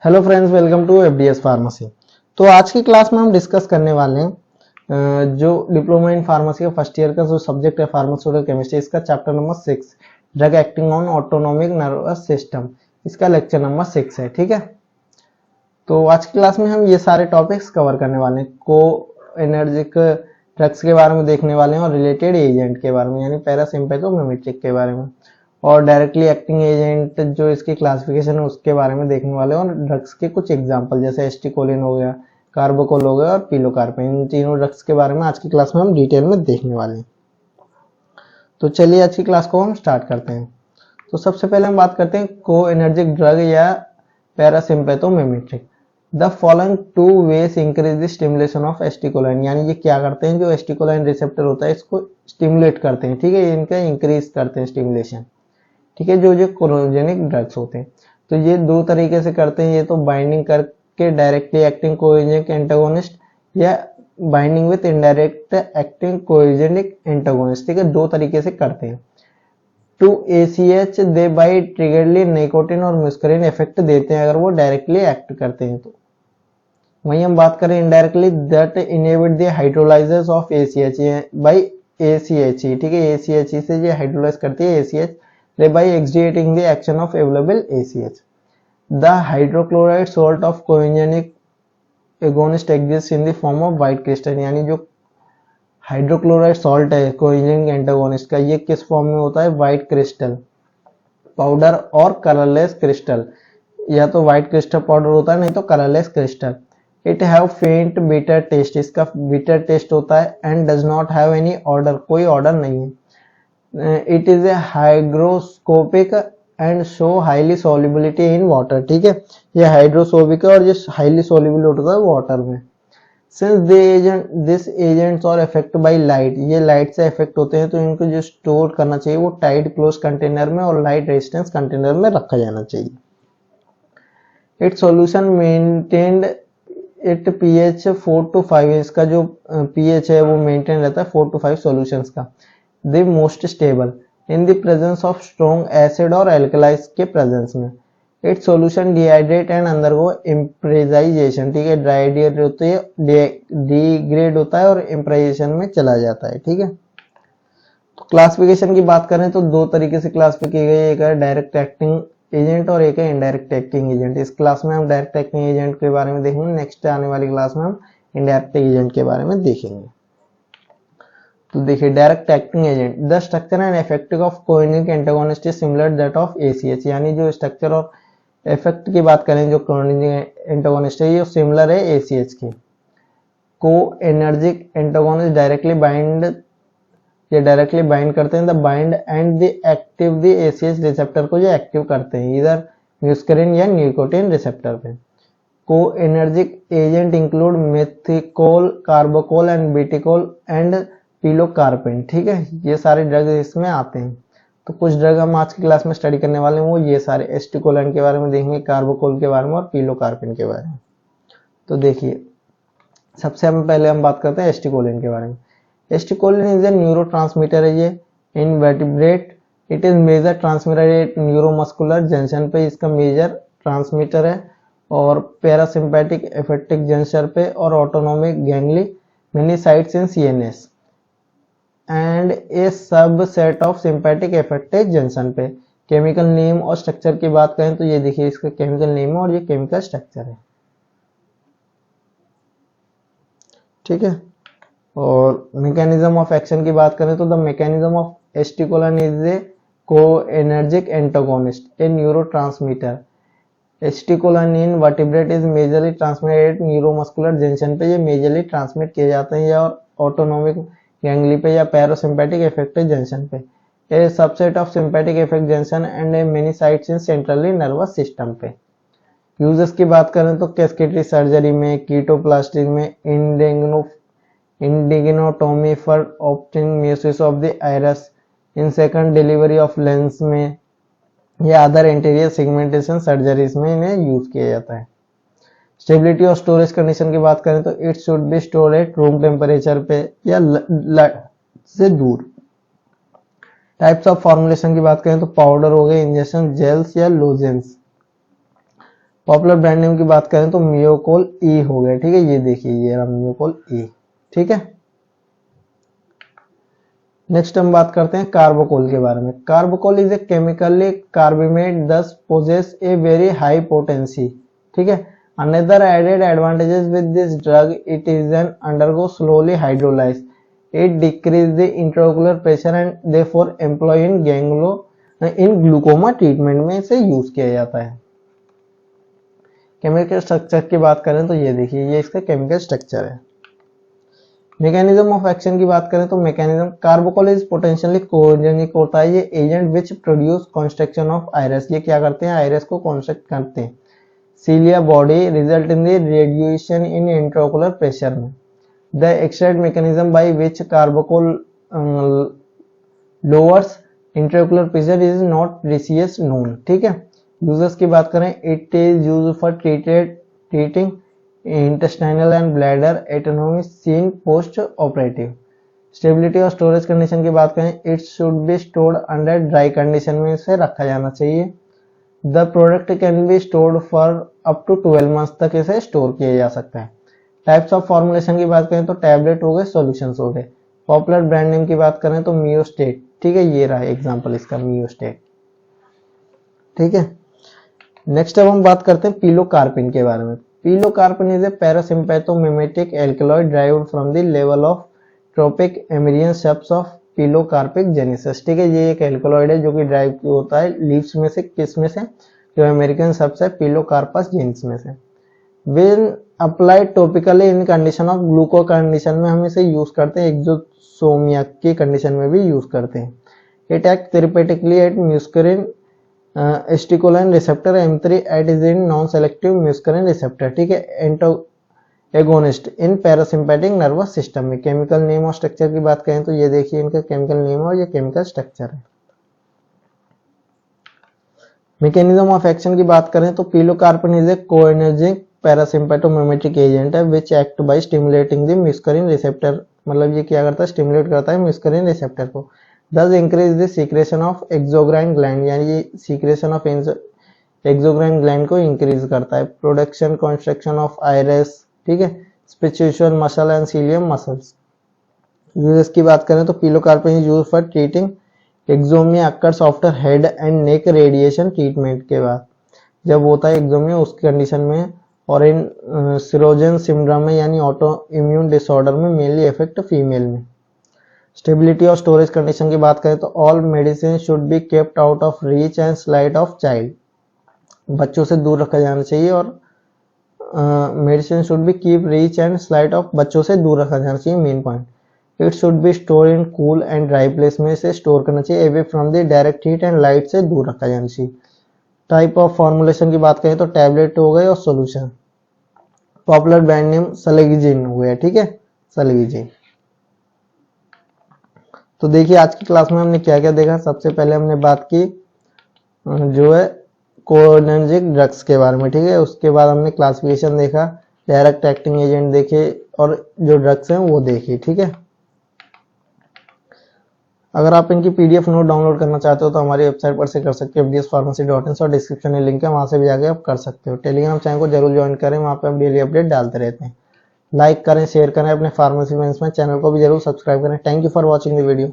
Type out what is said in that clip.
Hello friends, welcome to FDS pharmacy. तो आज की क्लास में हम डिस्कस करने वाले हैं जो डिप्लोमा इन फार्मेसी का फर्स्ट ईयर का जो सब्जेक्ट है फार्मास्यूटिकल केमिस्ट्री, इसका chapter number 6 drug acting on autonomic nervous system, इसका लेक्चर नंबर 6 है। ठीक है, तो आज की क्लास में हम ये सारे टॉपिक्स कवर करने वाले हैं। को एनर्जिक ड्रग्स के बारे में देखने वाले हैं और रिलेटेड एजेंट के बारे में, यानी पैरासिम्पैथोमिमेटिक के बारे में, और डायरेक्टली एक्टिंग एजेंट जो इसकी क्लासिफिकेशन है उसके बारे में देखने वाले हैं, और ड्रग्स के कुछ एग्जांपल जैसे एस्टिकोलिन हो गया, कार्बोकोल हो गया और पिलोकार्पिन, इन तीनों ड्रग्स के बारे में आज की क्लास में हम डिटेल में देखने वाले हैं। तो चलिए आज की क्लास को हम स्टार्ट करते हैं। तो सबसे पहले हम बात करते हैं को एनर्जिक ड्रग या parasympathomimetic. The following two ways increase the stimulation of acetylcholine, यानी ये क्या करते हैं, जो एस्टिकोलाइन रिसेप्टर होता है इसको स्टिमुलेट करते हैं। ठीक है, इनका इंक्रीज करते हैं स्टिमुलेशन। ठीक है, जो कोरोजेनिक ड्रग्स होते हैं तो ये दो तरीके से करते हैं। ये तो बाइंडिंग करके डायरेक्टली एक्टिंग कोजेनिक एंटागोनिस्ट या बाइंडिंग विद इनडायरेक्ट एक्टिंग कोजेनिक एंटागोनिस्ट। ठीक है, दो तरीके से करते हैं। To ACh they by triggering nicotine और म्यूस्करिन इफेक्ट देते हैं अगर वो डायरेक्टली एक्ट करते हैं। तो वहीं हम बात करें indirectly, that inhibit the hydrolysis of ACh by ACh. ठीक है, एसीएच से ये हाइड्रोलाइज करती है ACh thereby exerting the action of available ACH. The hydrochloride salt of coenzynic agonist exists in the form of white crystal, यानी जो hydrochloride salt है कोएंजाइनिक antagonist का, ये किस फॉर्म में होता है, व्हाइट क्रिस्टल पाउडर और कलरलेस क्रिस्टल। या तो व्हाइट क्रिस्टल पाउडर होता है, नहीं तो कलरलेस क्रिस्टल। इट हैव फेंट बिटर टेस्ट, इसका बिटर टेस्ट होता है। And does not have any order, कोई ऑर्डर नहीं है। It is a hygroscopic and show highly solubility in water. ठीक है, ये हाइड्रोस्कोपिक है और ये हाईली सॉल्युबल होता है वाटर में। सिंस दिस एजेंट्स और इफेक्ट बाय लाइट, ये लाइट से इफेक्ट होते हैं तो इनको जो स्टोर करना चाहिए वो टाइट क्लोज कंटेनर में और लाइट रेजिस्टेंस कंटेनर में रखा जाना चाहिए। It solution maintained it pH 4 to 5, इसका जो पीएच है वो मेंटेन रहता है 4 to 5 सॉल्यूशंस का। The most stable in the presence of strong acid और एल्कलाइज के प्रेजेंस में। It solution dehydrate and undergo इम्प्रेजाइजेशन। ठीक है, डिहाइड्रेट होती है, डिग्रेड होता है और इम्प्रेजाइजेशन में चला जाता है। ठीक है, तो क्लासिफिकेशन की बात करें तो दो तरीके से क्लासिफाई की गई है, एक है डायरेक्ट एक्टिंग एजेंट और एक है इनडायरेक्ट एक्टिंग एजेंट। इस क्लास में हम डायरेक्ट एक्टिंग एजेंट के बारे में देखेंगे, नेक्स्ट आने वाली क्लास में हम इनडायरेक्ट एजेंट के बारे में देखेंगे। तो देखिए, direct acting agent, the structure and effect of कोएंजाइनिक antagonist is similar that of ACh, यानी जो स्ट्रक्चर और इफेक्ट की बात करें जो कोएंजाइनिक एंटागोनिस्ट है ये सिमिलर है एसीएच की। को एनर्जिक एंटागोनिस्ट डायरेक्टली बाइंड, ये डायरेक्टली बाइंड करते हैं the bind and the active the ACH receptor को, जो एक्टिव करते हैं इधर म्यूस्करिन या निकोटिन रिसेप्टर पे। Cholinergic agent include methacholine, carbachol and bethanechol and pilocarpine. ठीक है, ये सारे ड्रग इसमें आते हैं। तो कुछ ड्रग हम आज की क्लास में स्टडी करने वाले हैं, वो ये सारे एस्टिकोलाइन के बारे में देखेंगे, कार्बोकोल के बारे में और पिलोकार्पिन के बारे में। तो देखिए, सबसे पहले हम बात करते हैं एस्टिकोलिन के बारे में। एस्टिकोलिन इज ए न्यूरोट्रांसमीटर है ये in vertebrate. It is major transmitter neuromuscular junction पे, इसका मेजर ट्रांसमीटर है, और पैरासिम्पैटिक इफेक्टिक जंक्शन पे, और autonomic ganglia many sites in CNS and a subset of sympathetic effective junction पे। केमिकल नेम और स्ट्रक्चर की बात करें तो ये देखिए, इसका केमिकल नेम है और ये केमिकल स्ट्रक्चर है। ठीक है, और मैकेनिज्म ऑफ एक्शन की बात करें तो the mechanism of acetylcholine is a cholinergic antagonist a neurotransmitter. Acetylcholine in vertebrate is majorly transmitted neuromuscular junction पे, ये मेजरली ट्रांसमिट किए जाते हैं, या ऑटोनोमिक गैंगली पे या पैरासिम्पैटिक इफेक्टिव जंक्शन पे। A subset of sympathetic effect junction and many sites in centrally nervous system पे। यूजेस की बात करें तो कैस्केटरी सर्जरी में, कीटोप्लास्टिक में, इंडिग्नोटोमी for opting miosis of the iris, in second delivery of lens में, या अदर एंटीरियर सेगमेंटेशन सर्जरीज में इन्हें यूज किया जाता है। स्टेबिलिटी और स्टोरेज कंडीशन की बात करें तो it should B store at room temperature पे या लाइट से दूर। टाइप्स ऑफ फॉर्मुलेशन की बात करें तो पाउडर हो गए, इंजेक्शन, जेल्स या लोजेंस। पॉपुलर ब्रांड नेम की बात करें तो मियोकोल ई हो गया, ठीक है, ये देखिए ये रहा मियोकोल ई, ठीक है। नेक्स्ट हम बात करते हैं कार्बोकोल के बारे में। कार्बोकोल is a chemically carbamate thus possesses a very high potency, ठीक है। Another added advantages with this drug it is an undergo slowly hydrolyze, it decrease the intraocular pressure and therefore employ in glaucoma treatment में इसे use किया जाता है। Chemical structure की बात करें तो ये देखिए ये इसका केमिकल स्ट्रक्चर है। मैकेनिज्म ऑफ एक्शन की बात करें तो मैकेनिज्म, कार्बोकोल इज पोटेंशियली कोजेनिक होता है, ये agent which produce construction of iris, ये क्या करते हैं आयरस को कॉन्स्ट्रक्ट करते हैं। Ciliary body result in the radiation in intraocular pressure में। The extract mechanism by which carbachol lowers intraocular pressure is not precise known, ठीक है। यूजर्स की बात करें, it is used for treating intestinal and bladder autonomy seen postoperative. Stability और storage condition की बात करें, it should be stored under dry condition में इसे रखा जाना चाहिए। The product can be stored for up to 12 months तक इसे स्टोर किया जा सकता है। टाइप्स ऑफ फॉर्मुलेशन की बात करें तो टैबलेट हो गए, सॉल्यूशंस हो गए। पॉपुलर ब्रांड नेम की बात करें तो मियोस्टेट, ठीक है, ये रहा एग्जांपल इसका मियोस्टेट, ठीक है। नेक्स्ट अब हम बात करते हैं पिलोकार्पिन के बारे में। Pilocarpine is a parasympathomimetic alkaloid derived from the level of tropic American shrubs of pilocarpic genesis, ठीक है, ये एक एल्कलॉइड है जो कि ड्राइव होता है लीव्स में से, किस में से, जो अमेरिकन सब्स है पिलोकार्पस जीन्स में से। When applied topically in condition of ग्लूको condition में हम इसे यूज करते हैं, एक्सोसोमिया की कंडीशन में भी यूज करते हैं। It act therapeutically at muscarine acetylcholine receptor M3 at is in non selective muscarine receptor, ठीक है, agonist in parasympathetic nervous system में। केमिकल नेम और स्ट्रक्चर की बात करें तो ये देखिए इनका केमिकल नेम और ये केमिकल स्ट्रक्चर है। मैकेनिज्म ऑफ एक्शन की बात करें तो pilocarpine is a cholinergic parasympathomimetic agent है which act by stimulating the muscarine receptor, मतलब ये क्या करता है स्टिमुलेट करता है म्यूस्करिन रिसेप्टर को। Thus increase the secretion of exocrine gland, यानी ये secretion of exocrine gland को increase करता है। Production construction of iris, ठीक है, spatial muscle and cilium muscles। Uses की बात करें तो pilocarpine is used for treating exomia occurs after head and neck radiation treatment के बाद, जब होता है exomia उसकी कंडीशन में, और इन सिरोजन सिंड्रोम में यानी ऑटो इम्यून डिसऑर्डर में मेनली इफेक्ट फीमेल में। स्टेबिलिटी और स्टोरेज कंडीशन की बात करें तो all medicine should be kept out of reach and site of child, बच्चों से दूर रखा जाना चाहिए, और medicine should be keep reach and site of, बच्चों से दूर रखा जाना चाहिए, main point. It should B store in cool and dry place में इसे स्टोर करना चाहिए, away from the direct heat and light से दूर रखा जाना चाहिए। टाइप ऑफ फॉर्मुलेशन की बात करें तो टैबलेट हो गए और सोल्यूशन। पॉपुलर ब्रांड नेम सलेगिजिन हो गया, ठीक है, सलेगिजिन। तो देखिए आज की क्लास में हमने क्या क्या देखा। सबसे पहले हमने बात की जो है कोएनर्जिक ड्रग्स के बारे में, ठीक है, उसके बाद हमने क्लासिफिकेशन देखा, डायरेक्ट एक्टिंग एजेंट देखे और जो ड्रग्स हैं वो देखे, ठीक है। अगर आप इनकी PDF नोट डाउनलोड करना चाहते हो तो हमारी वेबसाइट पर से कर सकते हो, fdspharmacy.in, और डिस्क्रिप्शन में लिंक है, वहां से भी जाके आप कर सकते हो। टेलीग्राम चैनल को जरूर ज्वाइन करें, वहां पे हम डेली अपडेट डालते रहते हैं। लाइक करें, शेयर करें अपने फार्मेसी फ्रेंड्स में, चैनल को भी जरूर सब्सक्राइब करें। Thank you for watching the video.